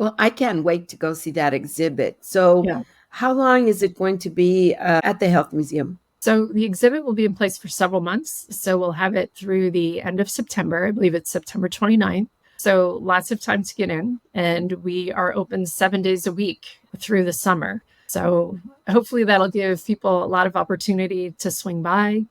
Well, I can't wait to go see that exhibit. So Yeah. how long is it going to be at the Health Museum? So the exhibit will be in place for several months. So we'll have it through the end of September. I believe it's September 29th. So lots of time to get in. And we are open 7 days a week through the summer. So hopefully that'll give people a lot of opportunity to swing by.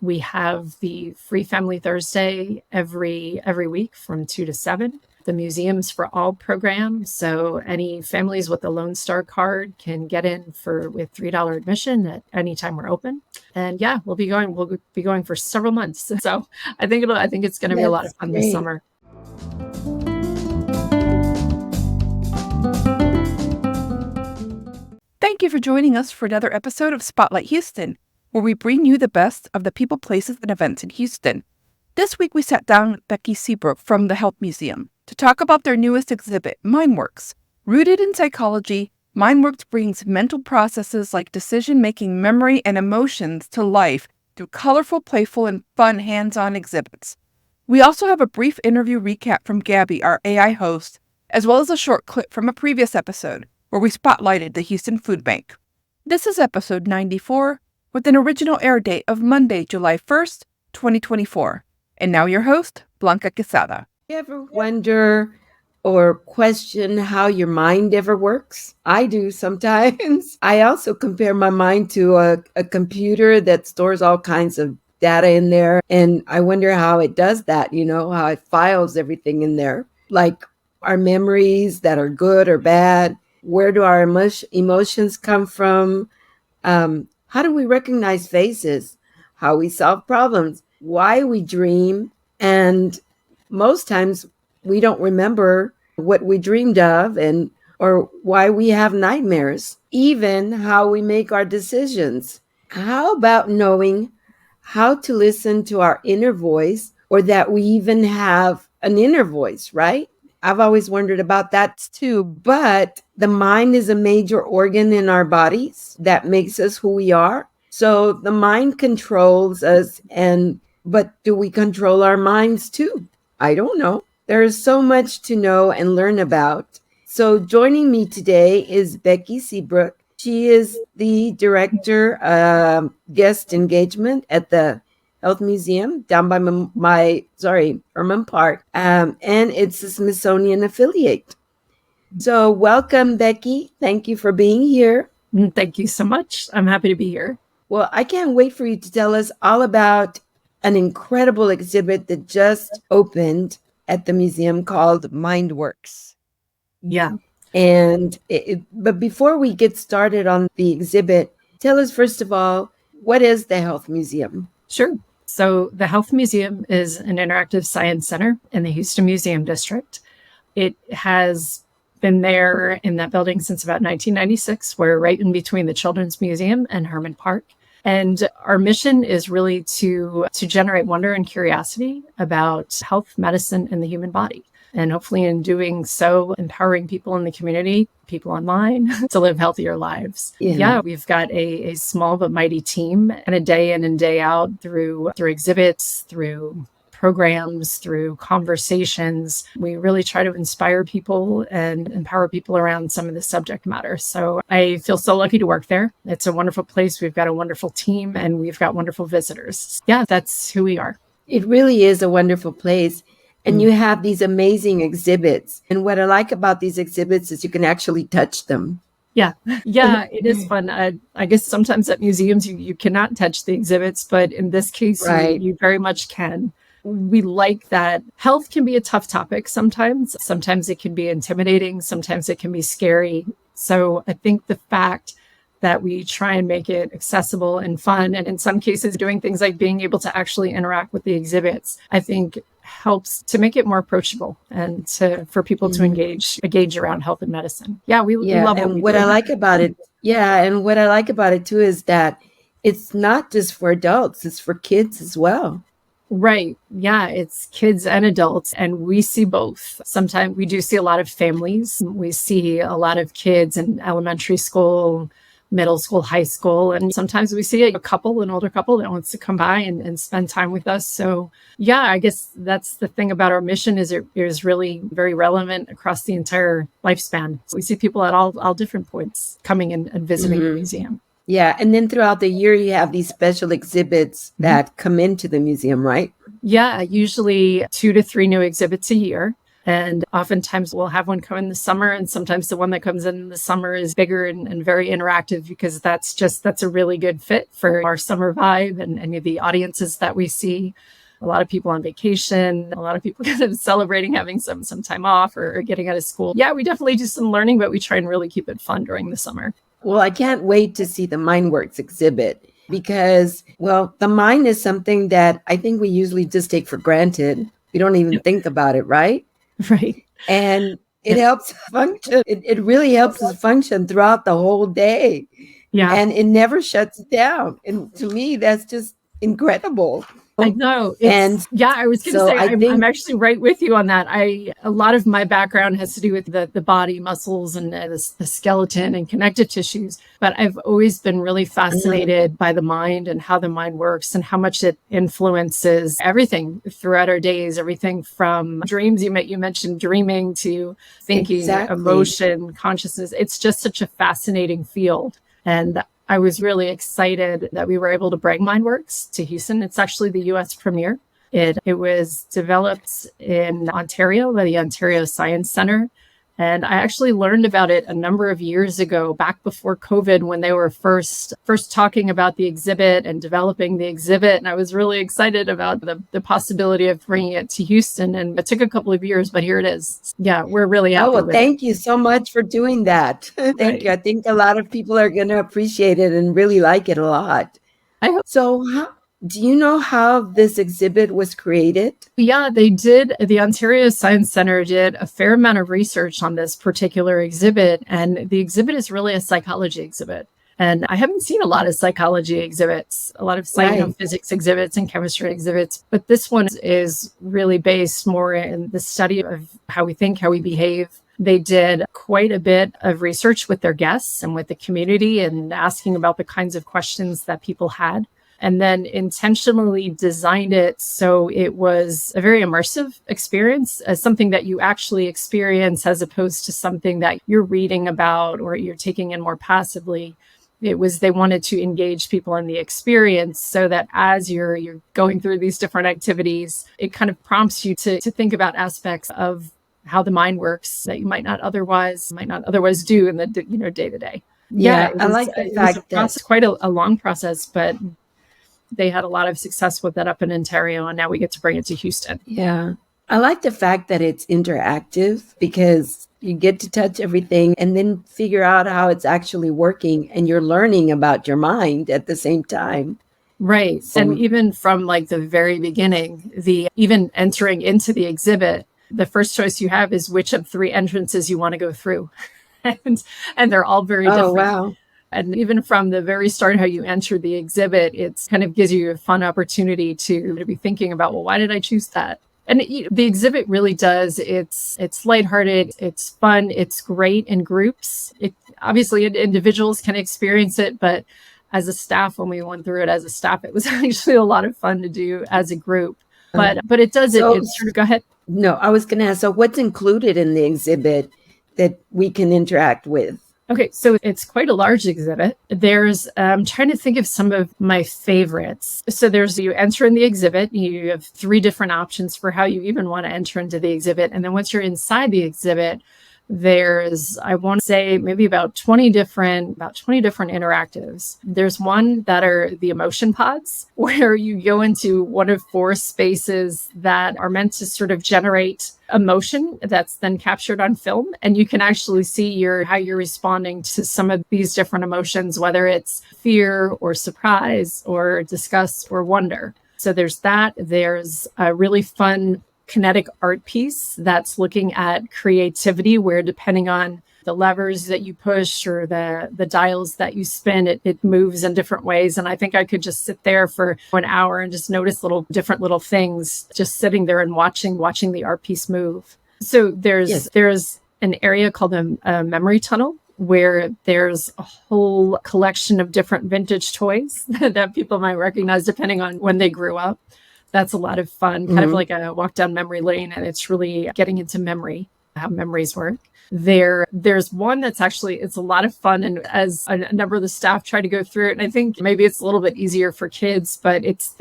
We have the Free Family Thursday every week from 2 to 7. The Museums for All program. So any families with a Lone Star card can get in with $3 admission at any time we're open. And yeah, we'll be going for several months. So I think it's going to be a lot of fun this summer. Thank you for joining us for another episode of Spotlight Houston, where we bring you the best of the people, places, and events in Houston. This week we sat down with Becky Seabrook from the Health Museum to talk about their newest exhibit, MindWorks. Rooted in psychology, MindWorks brings mental processes like decision-making, memory, and emotions to life through colorful, playful, and fun hands-on exhibits. We also have a brief interview recap from Gabby, our AI host, as well as a short clip from a previous episode where we spotlighted the Houston Food Bank. This is episode 94, with an original air date of Monday, July 1st, 2024. And now your host, Blanca Quezada. You ever wonder or question how your mind ever works? I do sometimes. I also compare my mind to a computer that stores all kinds of data in there. And I wonder how it does that, how it files everything in there. Like our memories that are good or bad. Where do our emotions come from? How do we recognize faces? How we solve problems? Why we dream? And most times we don't remember what we dreamed of or why we have nightmares, even how we make our decisions. How about knowing how to listen to our inner voice, or that we even have an inner voice, right? I've always wondered about that too, but the mind is a major organ in our bodies that makes us who we are. So the mind controls us, but do we control our minds too? I don't know. There is so much to know and learn about. So joining me today is Becky Seabrook. She is the director of guest engagement at the Health Museum down by Herman Park. And it's a Smithsonian affiliate. So welcome, Becky. Thank you for being here. Thank you so much. I'm happy to be here. Well, I can't wait for you to tell us all about an incredible exhibit that just opened at the museum called MindWorks. Yeah. And but before we get started on the exhibit, tell us first of all, what is the Health Museum? Sure. So the Health Museum is an interactive science center in the Houston Museum District. It has been there in that building since about 1996. We're right in between the Children's Museum and Herman Park. And our mission is really to generate wonder and curiosity about health, medicine, and the human body. And hopefully in doing so, empowering people in the community, people online, to live healthier lives. Yeah, we've got a small but mighty team, and a day in and day out through exhibits, through programs, through conversations. We really try to inspire people and empower people around some of the subject matter. So I feel so lucky to work there. It's a wonderful place. We've got a wonderful team and we've got wonderful visitors. Yeah, that's who we are. It really is a wonderful place. And you have these amazing exhibits. And what I like about these exhibits is you can actually touch them. Yeah, it is fun. I guess sometimes at museums you cannot touch the exhibits, but in this case, right, you very much can. We like that health can be a tough topic sometimes. Sometimes it can be intimidating. Sometimes it can be scary. So I think the fact that we try and make it accessible and fun, and in some cases doing things like being able to actually interact with the exhibits, I think helps to make it more approachable and for people to engage around health and medicine. Yeah, we love it. And what I like about it, and what I like about it too is that it's not just for adults, it's for kids as well. Right. Yeah, it's kids and adults, and we see both. Sometimes we do see a lot of families. We see a lot of kids in elementary school, middle school, high school. And sometimes we see a couple, an older couple that wants to come by and spend time with us. So yeah, I guess that's the thing about our mission is it is really very relevant across the entire lifespan. So we see people at all different points coming and visiting the museum. Yeah. And then throughout the year, you have these special exhibits that come into the museum, right? Yeah, usually 2 to 3 new exhibits a year. And oftentimes we'll have one come in the summer, and sometimes the one that comes in the summer is bigger and very interactive because that's a really good fit for our summer vibe and the audiences that we see. A lot of people on vacation, a lot of people kind of celebrating having some time off or getting out of school. Yeah, we definitely do some learning, but we try and really keep it fun during the summer. Well, I can't wait to see the MindWorks exhibit because, well, the mind is something that I think we usually just take for granted. We don't even think about it, right? Right. And it helps function. It really helps us function throughout the whole day. Yeah. And it never shuts down. And to me, that's just incredible. I know. I was going to say, I'm actually right with you on that. A lot of my background has to do with the body, muscles, and the skeleton and connective tissues. But I've always been really fascinated by the mind and how the mind works and how much it influences everything throughout our days, everything from dreams. You mentioned dreaming to thinking, emotion, consciousness. It's just such a fascinating field. And I was really excited that we were able to bring MindWorks to Houston. It's actually the U.S. premiere. It was developed in Ontario by the Ontario Science Centre. And I actually learned about it a number of years ago, back before COVID, when they were first talking about the exhibit and developing the exhibit. And I was really excited about the possibility of bringing it to Houston. And it took a couple of years, but here it is. Yeah, we're really happy with thank you so much for doing that. Thank you. I think a lot of people are going to appreciate it and really like it a lot. I hope so. Do you know how this exhibit was created? Yeah, they did. The Ontario Science Centre did a fair amount of research on this particular exhibit. And the exhibit is really a psychology exhibit. And I haven't seen a lot of psychology exhibits, a lot of physics exhibits and chemistry exhibits. But this one is really based more in the study of how we think, how we behave. They did quite a bit of research with their guests and with the community and asking about the kinds of questions that people had. And then intentionally designed it so it was a very immersive experience, as something that you actually experience as opposed to something that you're reading about or you're taking in more passively. They wanted to engage people in the experience so that as you're going through these different activities, it kind of prompts you to think about aspects of how the mind works that you might not otherwise do in the day to day. Yeah, I like the fact that it's quite a long process, but they had a lot of success with that up in Ontario, and now we get to bring it to Houston. Yeah. I like the fact that it's interactive because you get to touch everything and then figure out how it's actually working, and you're learning about your mind at the same time. Right. And even from like the very beginning, even entering into the exhibit, the first choice you have is which of 3 entrances you want to go through. and they're all very different. Oh, wow. And even from the very start, how you enter the exhibit, it's kind of gives you a fun opportunity to be thinking about, well, why did I choose that? And the exhibit really does. It's lighthearted. It's fun. It's great in groups. Obviously, individuals can experience it, but as a staff, when we went through it as a staff, it was actually a lot of fun to do as a group. But it does go ahead. No, I was going to ask, so what's included in the exhibit that we can interact with? Okay, so it's quite a large exhibit. There's, I'm trying to think of some of my favorites. So you enter in the exhibit, you have 3 different options for how you even want to enter into the exhibit. And then once you're inside the exhibit, there's, I want to say maybe about 20 different interactives. There's one that are the emotion pods, where you go into one of 4 spaces that are meant to sort of generate emotion that's then captured on film. And you can actually see how you're responding to some of these different emotions, whether it's fear or surprise or disgust or wonder. So there's that. There's a really fun kinetic art piece that's looking at creativity, where depending on the levers that you push or the dials that you spin, it moves in different ways. And I think I could just sit there for an hour and just notice different little things, just sitting there and watching the art piece move. So there's an area called a memory tunnel, where there's a whole collection of different vintage toys that people might recognize depending on when they grew up. That's a lot of fun, kind of like a walk down memory lane. And it's really getting into memory, how memories work. There's one that's actually, it's a lot of fun. And as a number of the staff try to go through it, and I think maybe it's a little bit easier for kids, but it's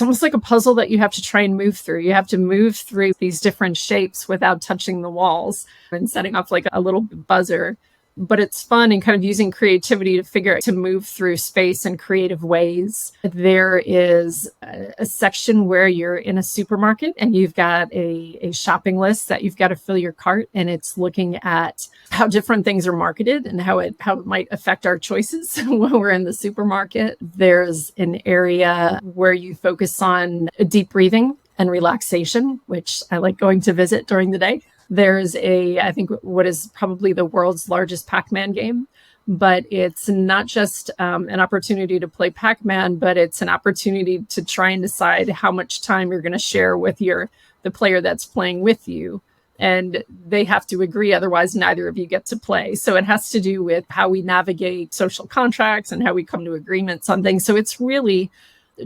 almost like a puzzle that you have to try and move through. You have to move through these different shapes without touching the walls and setting off like a little buzzer. But it's fun and kind of using creativity to figure out to move through space in creative ways. There is a section where you're in a supermarket and you've got a shopping list that you've got to fill your cart, and it's looking at how different things are marketed and how it might affect our choices when we're in the supermarket. There's an area where you focus on deep breathing and relaxation, which I like going to visit during the day. There's I think what is probably the world's largest Pac-Man game, but it's not just an opportunity to play Pac-Man, but it's an opportunity to try and decide how much time you're going to share with the player that's playing with you. And they have to agree, otherwise neither of you get to play. So it has to do with how we navigate social contracts and how we come to agreements on things. So it's really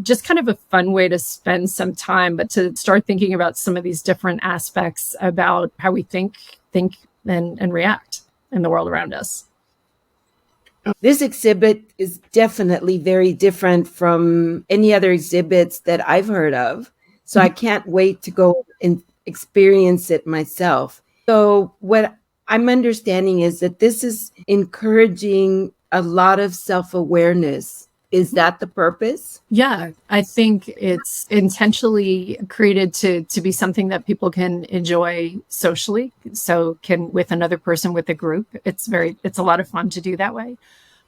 just kind of a fun way to spend some time, but to start thinking about some of these different aspects about how we think and react in the world around us. This exhibit is definitely very different from any other exhibits that I've heard of. So I can't wait to go and experience it myself. So what I'm understanding is that this is encouraging a lot of self-awareness. Is that the purpose? Yeah, I think it's intentionally created to be something that people can enjoy socially. So with another person, with a group, it's a lot of fun to do that way.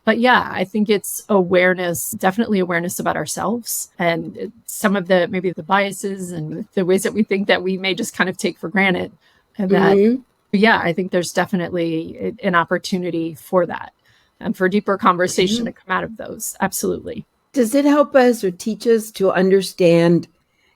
But yeah, I think it's awareness, definitely awareness about ourselves and some of maybe the biases and the ways that we think that we may just kind of take for granted. And that, yeah, I think there's definitely an opportunity for that. And for deeper conversation to come out of those. Absolutely. Does it help us or teach us to understand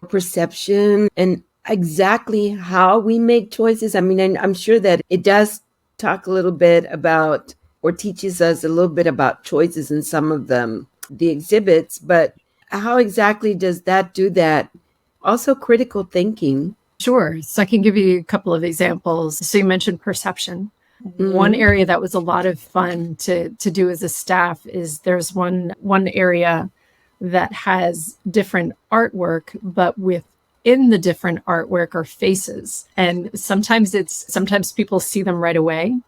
perception and exactly how we make choices? I mean, I'm sure that it does talk a little bit about or teaches us a little bit about choices in some of the exhibits, but how exactly does that do that? Also critical thinking. Sure. So I can give you a couple of examples. So you mentioned perception. One area that was a lot of fun to do as a staff is there's one area that has different artwork, but within the different artwork are faces. And sometimes people see them right away.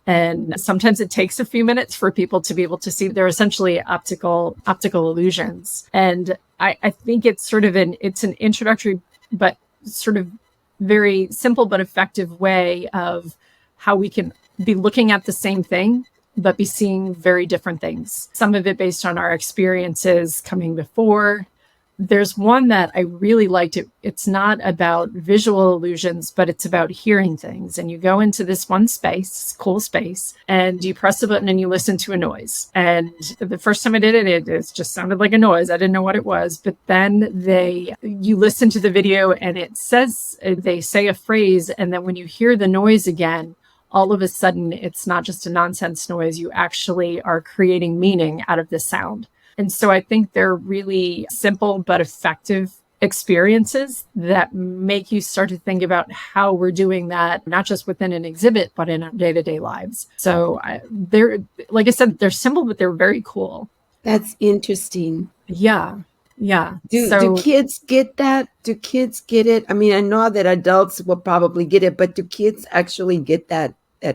And sometimes it takes a few minutes for people to be able to see. They're essentially optical illusions. And I think it's sort of it's an introductory, but sort of very simple but effective way of how we can be looking at the same thing, but be seeing very different things. Some of it based on our experiences coming before. There's one that I really liked. It's not about visual illusions, but it's about hearing things. And you go into this one space, cool space, and you press a button and you listen to a noise. And the first time I did it, it just sounded like a noise. I didn't know what it was. But then you listen to the video and they say a phrase. And then when you hear the noise again, all of a sudden, it's not just a nonsense noise. You actually are creating meaning out of the sound. And so I think they're really simple but effective experiences that make you start to think about how we're doing that, not just within an exhibit, but in our day-to-day lives. So they're, like I said, they're simple, but they're very cool. That's interesting. Yeah. Yeah. Do kids get that? Do kids get it? I mean, I know that adults will probably get it, but do kids actually get that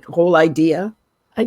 whole idea?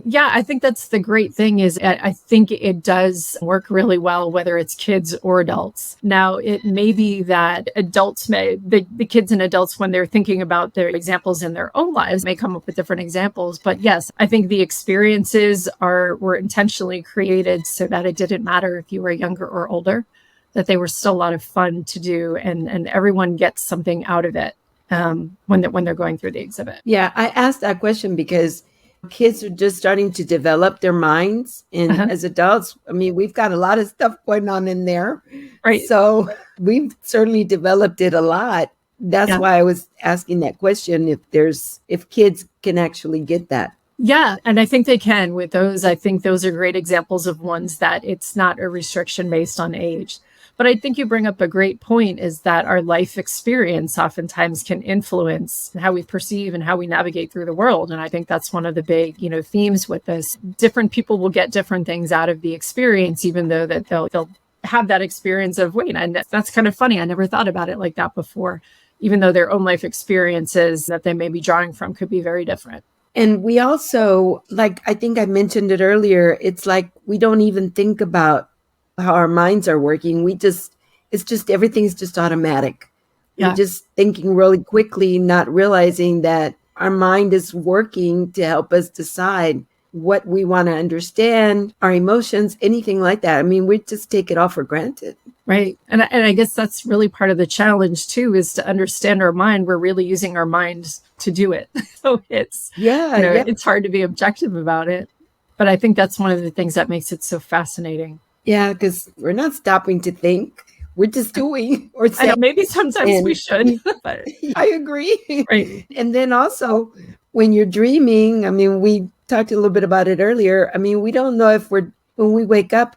Yeah, I think that's the great thing is I think it does work really well, whether it's kids or adults. Now, it may be that the kids and adults, when they're thinking about their examples in their own lives, may come up with different examples. But yes, I think the experiences were intentionally created so that it didn't matter if you were younger or older, that they were still a lot of fun to do, and everyone gets something out of it when they're going through the exhibit. Yeah, I asked that question because kids are just starting to develop their minds. And as adults, I mean, we've got a lot of stuff going on in there. Right. So we've certainly developed it a lot. That's why I was asking that question, if kids can actually get that. Yeah, and I think they can with those. I think those are great examples of ones that it's not a restriction based on age. But I think you bring up a great point is that our life experience oftentimes can influence how we perceive and how we navigate through the world. And I think that's one of the big, themes with this. Different people will get different things out of the experience, even though that they'll have that experience of, wait, and that's kind of funny. I never thought about it like that before, even though their own life experiences that they may be drawing from could be very different. And we also, like, I think I mentioned it earlier, it's like we don't even think about how our minds are working. It's just everything's just automatic. Yeah. We're just thinking really quickly, not realizing that our mind is working to help us decide what we want to understand, our emotions, anything like that. I mean, we just take it all for granted. Right. And I guess that's really part of the challenge too, is to understand our mind. We're really using our mind to do it. So it's, it's hard to be objective about it. But I think that's one of the things that makes it so fascinating. Yeah, because we're not stopping to think. We're just doing or saying. I know, maybe sometimes we should. But I agree. Right. And then also when you're dreaming, I mean, we talked a little bit about it earlier. I mean, we don't know if when we wake up,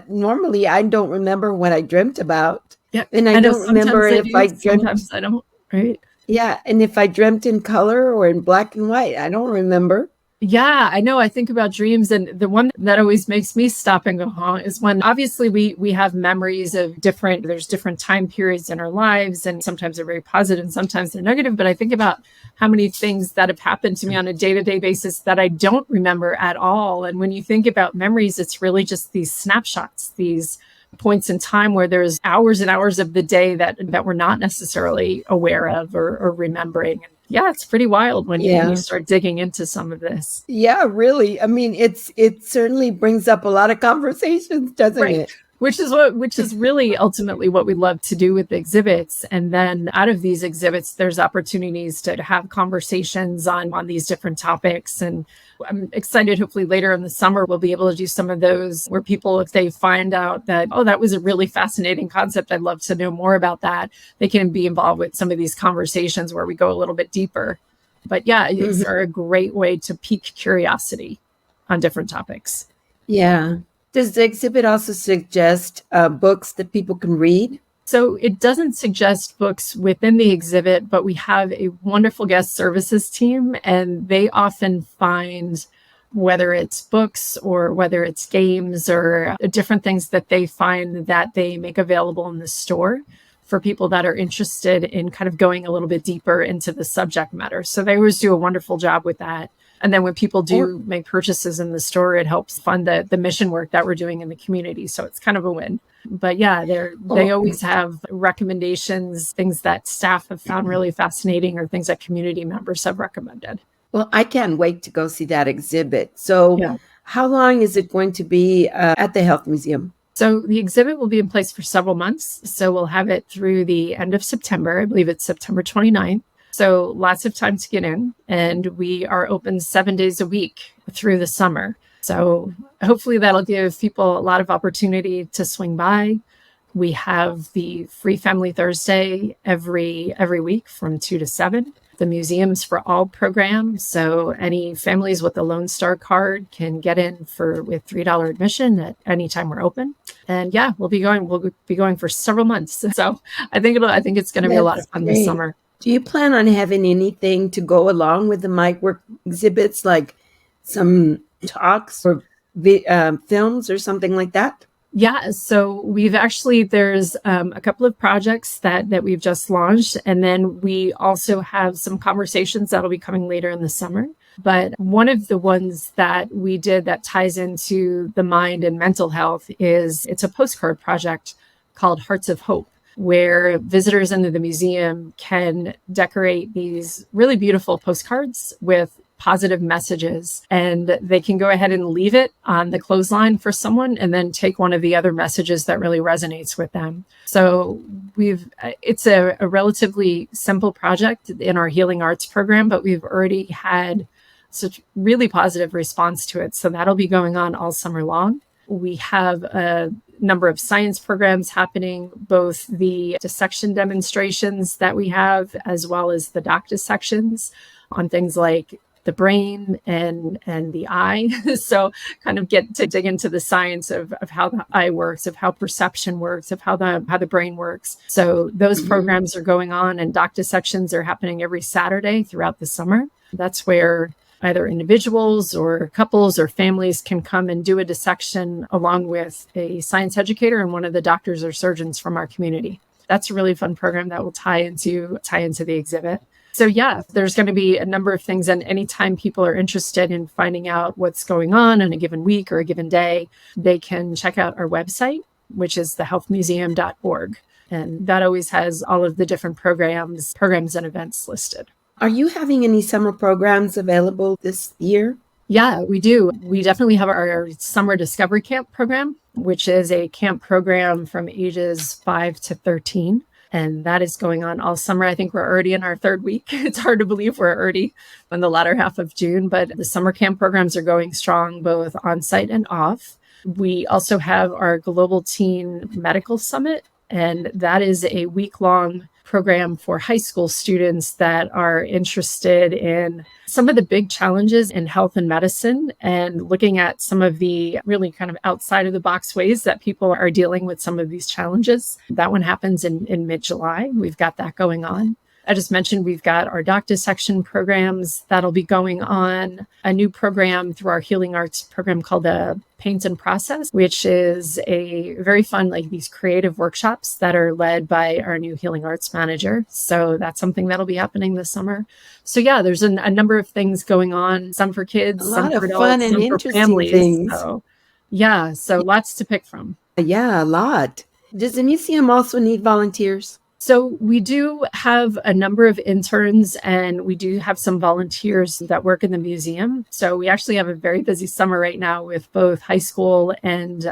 normally I don't remember what I dreamt about. Yeah. And I don't remember if I dreamt. Sometimes I don't. Right. Yeah. And if I dreamt in color or in black and white, I don't remember. Yeah, I know. I think about dreams, and the one that always makes me stop and go, huh, is when obviously we have memories of there's different time periods in our lives, and sometimes they're very positive and sometimes they're negative. But I think about how many things that have happened to me on a day-to-day basis that I don't remember at all. And when you think about memories, it's really just these snapshots, these points in time where there's hours and hours of the day that we're not necessarily aware of or remembering. Yeah, it's pretty wild when you start digging into some of this. Yeah, really. I mean, it certainly brings up a lot of conversations, doesn't it? Which is really ultimately what we love to do with the exhibits. And then out of these exhibits, there's opportunities to have conversations on these different topics. And I'm excited, hopefully later in the summer, we'll be able to do some of those where people, if they find out that, oh, that was a really fascinating concept, I'd love to know more about that, they can be involved with some of these conversations where we go a little bit deeper. But yeah, it's a great way to pique curiosity on different topics. Yeah. Does the exhibit also suggest books that people can read? So it doesn't suggest books within the exhibit, but we have a wonderful guest services team, and they often find, whether it's books or whether it's games or different things that they find that they make available in the store for people that are interested in kind of going a little bit deeper into the subject matter. So they always do a wonderful job with that. And then when people do make purchases in the store, it helps fund the mission work that we're doing in the community. So it's kind of a win. But yeah, they always have recommendations, things that staff have found really fascinating or things that community members have recommended. Well, I can't wait to go see that exhibit. So how long is it going to be at the Health Museum? So the exhibit will be in place for several months. So we'll have it through the end of September. I believe it's September 29th. So lots of time to get in, and we are open 7 days a week through the summer. So hopefully that'll give people a lot of opportunity to swing by. We have the Free Family Thursday every week from 2 to 7. The Museums for All program. So any families with a Lone Star card can get in with $3 admission at any time we're open. And yeah, we'll be going for several months. So I think it's going to be a lot of fun this summer. Do you plan on having anything to go along with the MindWorks exhibits, like some talks or films or something like that? Yeah, so there's a couple of projects that we've just launched, and then we also have some conversations that'll be coming later in the summer. But one of the ones that we did that ties into the mind and mental health it's a postcard project called Hearts of Hope, where visitors into the museum can decorate these really beautiful postcards with positive messages, and they can go ahead and leave it on the clothesline for someone and then take one of the other messages that really resonates with them. So it's a relatively simple project in our healing arts program, but we've already had such really positive response to it. So that'll be going on all summer long. We have a number of science programs happening, both the dissection demonstrations that we have, as well as the doc dissections on things like the brain and the eye. So kind of get to dig into the science of how the eye works, of how perception works, of how the brain works. So those programs are going on, and doc dissections are happening every Saturday throughout the summer. That's where either individuals or couples or families can come and do a dissection along with a science educator and one of the doctors or surgeons from our community. That's a really fun program that will tie into the exhibit. So yeah, there's going to be a number of things. And anytime people are interested in finding out what's going on in a given week or a given day, they can check out our website, which is thehealthmuseum.org. And that always has all of the different programs and events listed. Are you having any summer programs available this year? Yeah, we do. We definitely have our Summer Discovery Camp program, which is a camp program from ages 5 to 13. And that is going on all summer. I think we're already in our third week. It's hard to believe we're already in the latter half of June, but the summer camp programs are going strong, both on site and off. We also have our Global Teen Medical Summit, and that is a week-long program for high school students that are interested in some of the big challenges in health and medicine and looking at some of the really kind of outside of the box ways that people are dealing with some of these challenges. That one happens in mid-July. We've got that going on. I just mentioned we've got our doc dissection programs that'll be going on, a new program through our healing arts program called the Paint and Process, which is a very fun, like these creative workshops that are led by our new healing arts manager. So that's something that'll be happening this summer. So yeah, there's a number of things going on, some for kids, some for adults, fun and some for interesting families. things. So yeah, so lots to pick from. Yeah, a lot. Does the museum also need volunteers? So we do have a number of interns, and we do have some volunteers that work in the museum. So we actually have a very busy summer right now with both high school and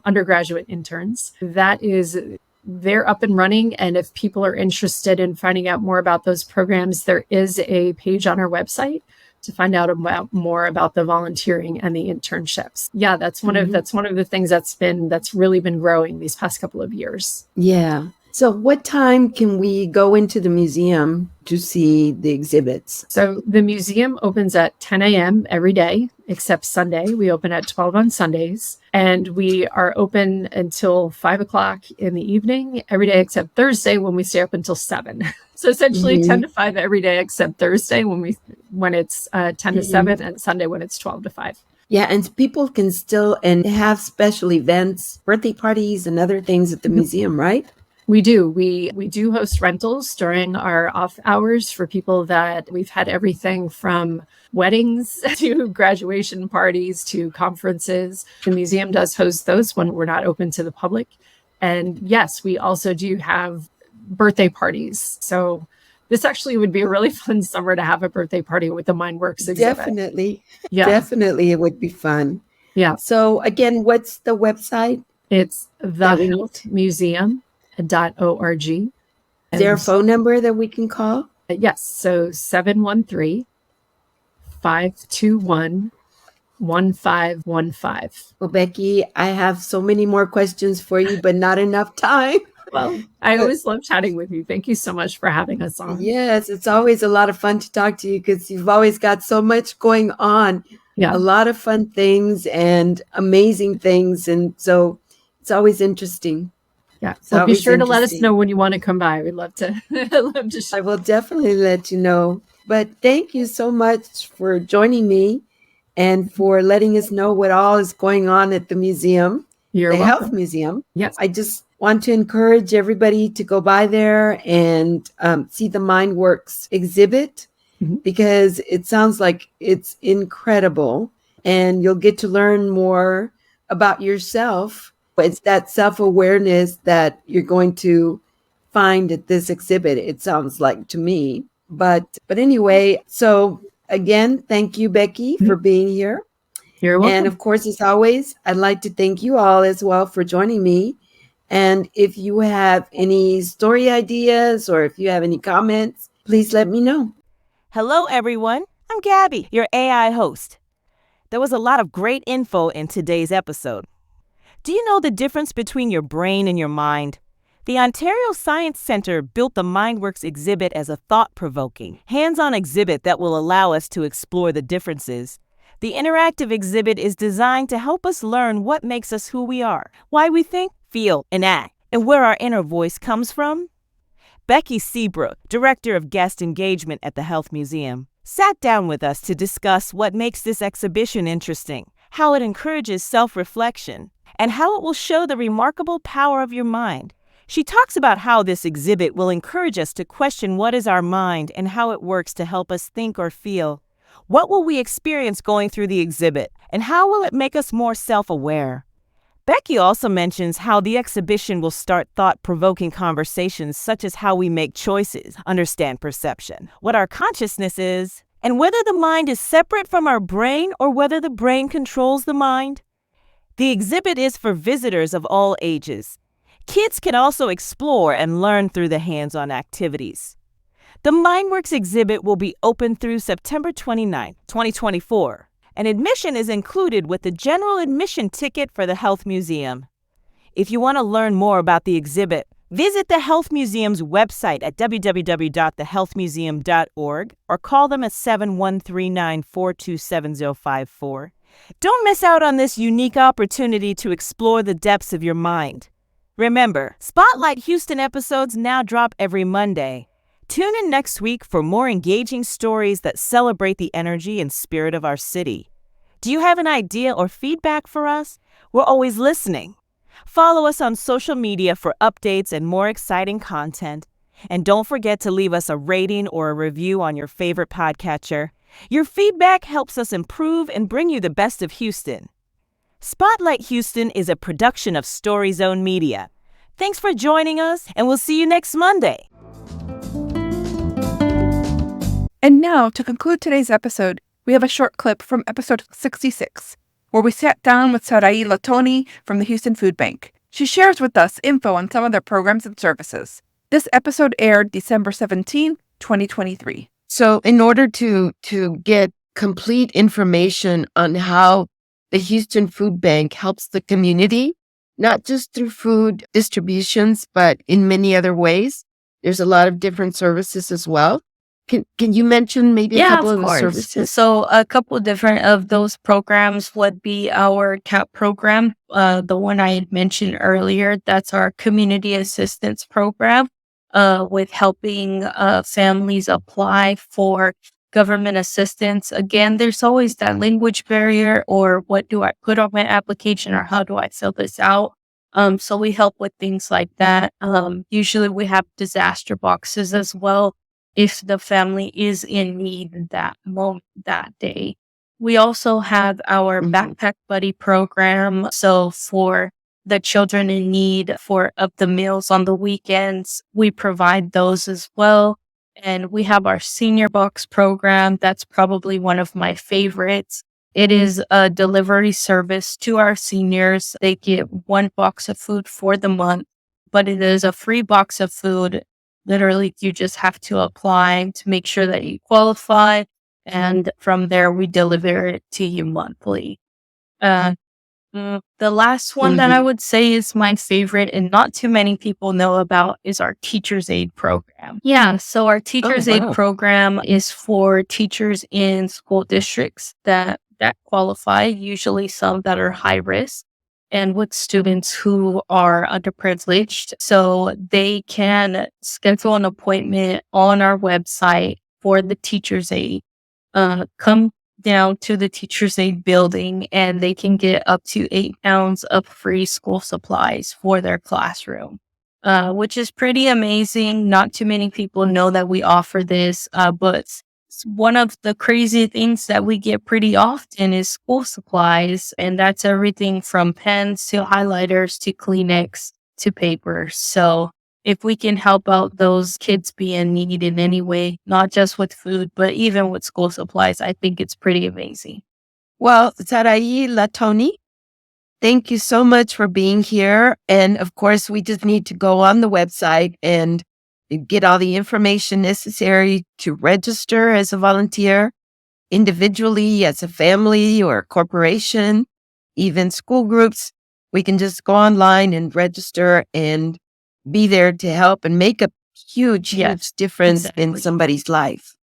undergraduate interns. They're up and running. And if people are interested in finding out more about those programs, there is a page on our website to find out more about the volunteering and the internships. Yeah, that's one of the things that's really been growing these past couple of years. Yeah. So what time can we go into the museum to see the exhibits? So the museum opens at 10 a.m. every day, except Sunday. We open at 12 on Sundays, and we are open until 5 o'clock in the evening every day, except Thursday when we stay up until 7. So essentially 10 to 5 every day, except Thursday when it's 10 to 7, and Sunday when it's 12 to 5. Yeah, and people can still and have special events, birthday parties and other things at the museum, right? We do. We do host rentals during our off hours for people that we've had everything from weddings to graduation parties to conferences. The museum does host those when we're not open to the public. And yes, we also do have birthday parties. So this actually would be a really fun summer to have a birthday party with the MindWorks exhibit. Definitely. Yeah. Definitely it would be fun. Yeah. So again, what's the website? It's thehealthmuseum.org. Is there a phone number that we can call? Yes. So 713-521-1515. Well, Becky, I have so many more questions for you, but not enough time. Well, I always love chatting with you. Thank you so much for having us on. Yes, it's always a lot of fun to talk to you because you've always got so much going on. Yeah. A lot of fun things and amazing things. And so it's always interesting. Yeah. So be sure to let us know when you want to come by. We'd love to I will definitely let you know. But thank you so much for joining me and for letting us know what all is going on at the museum, You're the welcome. Health Museum. Yes. I just want to encourage everybody to go by there and see the MindWorks exhibit because it sounds like it's incredible and you'll get to learn more about yourself. It's that self-awareness that you're going to find at this exhibit, it sounds like to me. But anyway, so again, thank you, Becky, for being here. You're welcome. And of course, as always, I'd like to thank you all as well for joining me. And if you have any story ideas or if you have any comments, please let me know. Hello, everyone. I'm Gabby, your AI host. There was a lot of great info in today's episode. Do you know the difference between your brain and your mind? The Ontario Science Centre built the MindWorks exhibit as a thought-provoking, hands-on exhibit that will allow us to explore the differences. The interactive exhibit is designed to help us learn what makes us who we are, why we think, feel, and act, and where our inner voice comes from. Becky Seabrook, Director of Guest Engagement at the Health Museum, sat down with us to discuss what makes this exhibition interesting, how it encourages self-reflection, and how it will show the remarkable power of your mind. She talks about how this exhibit will encourage us to question what is our mind and how it works to help us think or feel. What will we experience going through the exhibit, and how will it make us more self-aware? Becky also mentions how the exhibition will start thought-provoking conversations such as how we make choices, understand perception, what our consciousness is, and whether the mind is separate from our brain or whether the brain controls the mind. The exhibit is for visitors of all ages. Kids can also explore and learn through the hands-on activities. The MindWorks exhibit will be open through September 29, 2024, and admission is included with the general admission ticket for the Health Museum. If you want to learn more about the exhibit, visit the Health Museum's website at www.thehealthmuseum.org or call them at 7139-427-054. Don't miss out on this unique opportunity to explore the depths of your mind. Remember, Spotlight Houston episodes now drop every Monday. Tune in next week for more engaging stories that celebrate the energy and spirit of our city. Do you have an idea or feedback for us? We're always listening. Follow us on social media for updates and more exciting content. And don't forget to leave us a rating or a review on your favorite podcatcher. Your feedback helps us improve and bring you the best of Houston. Spotlight Houston is a production of Story Zone Media. Thanks for joining us, and we'll see you next Monday. And now, to conclude today's episode, we have a short clip from episode 66, where we sat down with Sarai Latoni from the Houston Food Bank. She shares with us info on some of their programs and services. This episode aired December 17, 2023. So in order to get complete information on how the Houston Food Bank helps the community, not just through food distributions, but in many other ways, there's a lot of different services as well. Can you mention maybe a couple of the services? So a couple different of those programs would be our CAP program, the one I had mentioned earlier. That's our community assistance program, with helping families apply for government assistance. Again, there's always that language barrier, or what do I put on my application, or how do I fill this out? So we help with things like that. Usually we have disaster boxes as well if the family is in need that day. We also have our Backpack Buddy program. So for the children in need of the meals on the weekends, we provide those as well. And we have our Senior Box program. That's probably one of my favorites. It is a delivery service to our seniors. They get one box of food for the month, but it is a free box of food. Literally, you just have to apply to make sure that you qualify. And from there, we deliver it to you monthly. The last one that I would say is my favorite and not too many people know about is our Teacher's Aid program. Yeah, so our Teacher's Aid program is for teachers in school districts that qualify, usually some that are high risk, and with students who are underprivileged. So they can schedule an appointment on our website for the Teacher's Aid. Come down to the Teacher's Aid building, and they can get up to 8 pounds of free school supplies for their classroom, which is pretty amazing. Not too many people know that we offer this, but one of the crazy things that we get pretty often is school supplies, and that's everything from pens to highlighters to Kleenex to paper. So if we can help out those kids be in need in any way, not just with food, but even with school supplies, I think it's pretty amazing. Well, Sarai Latoni, thank you so much for being here. And of course, we just need to go on the website and get all the information necessary to register as a volunteer, individually, as a family or a corporation, even school groups. We can just go online and register, and be there to help and make a huge, Yes, huge difference in exactly. somebody's life.